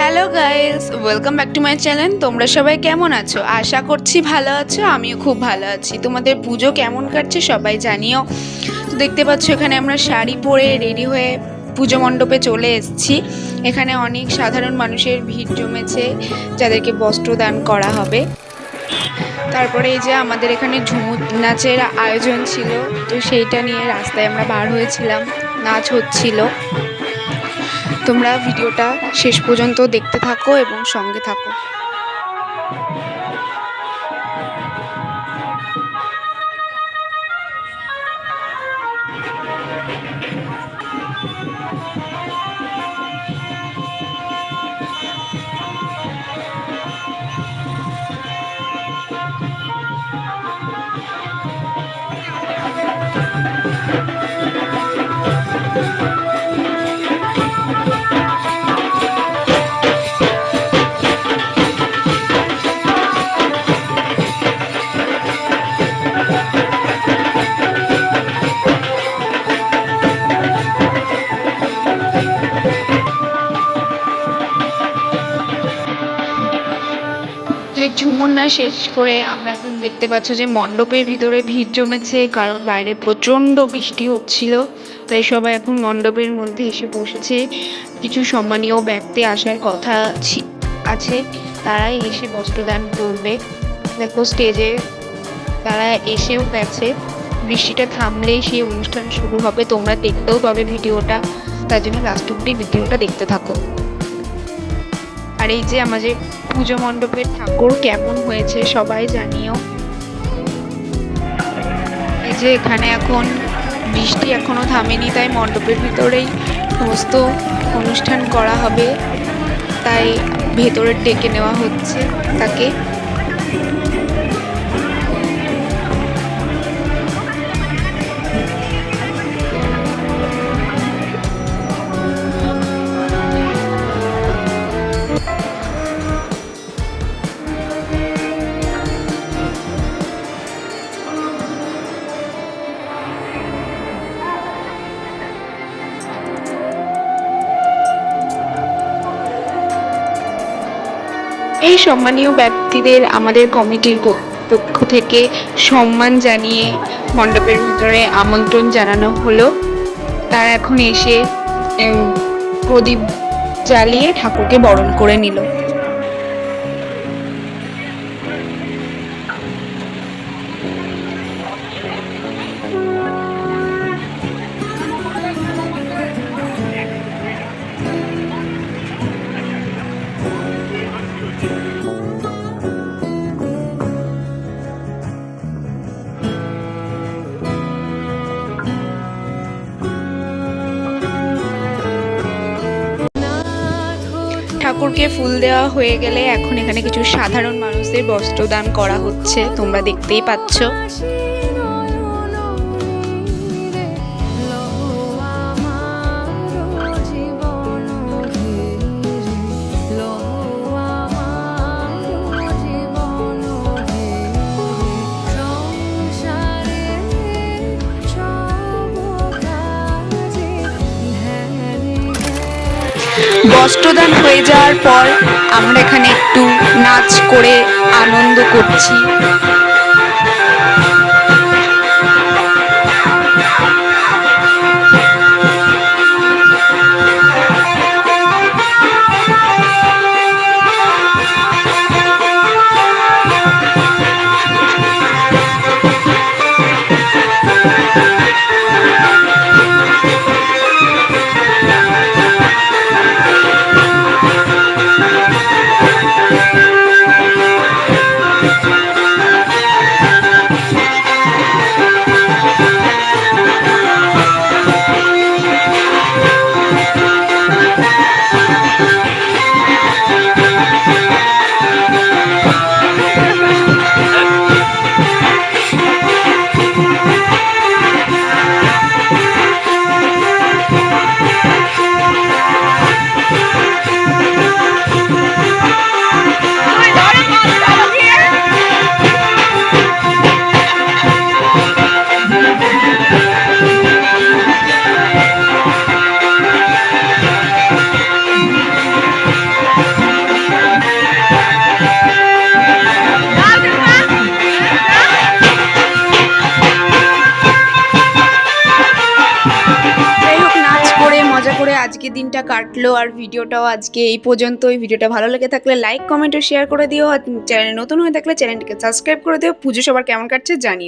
Hello guys, welcome back to my channel. তোমরা সবাই কেমন আছো? আশা করছি ভালো আছো। আমিও খুব ভালো আছি। তোমাদের পুজো কেমন কাটছে সবাই জানিও। তো দেখতে পাচ্ছ এখানে আমরা শাড়ি পরে রেডি হয়ে পুজো মণ্ডপে চলে এসেছি। এখানে অনেক সাধারণ মানুষের ভিড় জমেছে যাদেরকে বস্ত্র দান করা হবে। তারপরে এই যে আমাদের এখানে ঝুমুর নাচের আয়োজন ছিল, তো সেইটা নিয়ে রাস্তায় আমরা বার হয়েছিলাম, নাচ হচ্ছিল। তোমরা ভিডিওটা শেষ পর্যন্ত দেখতে থাকো এবং সঙ্গে থাকো। ঝুমুর নাচ শেষ করে আমরা এখন দেখতে পাচ্ছ যে মণ্ডপের ভিতরে ভিড় জমেছে, কারণ বাইরে প্রচণ্ড বৃষ্টি হচ্ছিল। তাই সবাই এখন মণ্ডপের মধ্যে এসে বসেছে। কিছু সম্মানীয় ব্যক্তি আসার কথা আছে, তারাই এসে বস্ত্রদান করবে। দেখো স্টেজে তারা এসেও গেছে। বৃষ্টিটা থামলেই সেই অনুষ্ঠান শুরু হবে। তোমরা দেখতেও পাবে ভিডিওটা, তার জন্য লাস্ট অব্দি ভিডিওটা দেখতে থাকো। আর এই যে আমাদের পুজো মণ্ডপের ঠাকুর কেমন হয়েছে সবাই জানিও। এই যে এখানে এখন বৃষ্টি এখনো থামেনি, তাই মণ্ডপের ভিতরেই সমস্ত অনুষ্ঠান করা হবে, তাই ভেতরে ডেকে নেওয়া হচ্ছে তাকে। এই সম্মানীয় ব্যক্তিদের আমাদের কমিটির পক্ষ থেকে সম্মান জানিয়ে মণ্ডপের ভিতরে আমন্ত্রণ জানানো হলো। তারা এখন এসে প্রদীপ জ্বালিয়ে ঠাকুরকে বরণ করে নিল। ঠাকুরকে ফুল দেওয়া হয়ে গেলে এখন এখানে কিছু সাধারণ মানুষদের বস্ত্রদান করা হচ্ছে, তোমরা দেখতেই পাচ্ছ। বস্ত্রদান হয়ে যাওয়ার পর আমরা এখানে একটু নাচ করে আনন্দ করছি। আজকে দিনটা কাটলো আর ভিডিওটাও আজকে এই পর্যন্তই। ভিডিওটা ভালো লেগে থাকলে লাইক কমেন্ট ও শেয়ার করে দিও, আর চ্যানেলে নতুন হয়ে থাকলে চ্যানেলটিকে সাবস্ক্রাইব করে দিও। পুজো সবার কেমন কাটছে জানিও।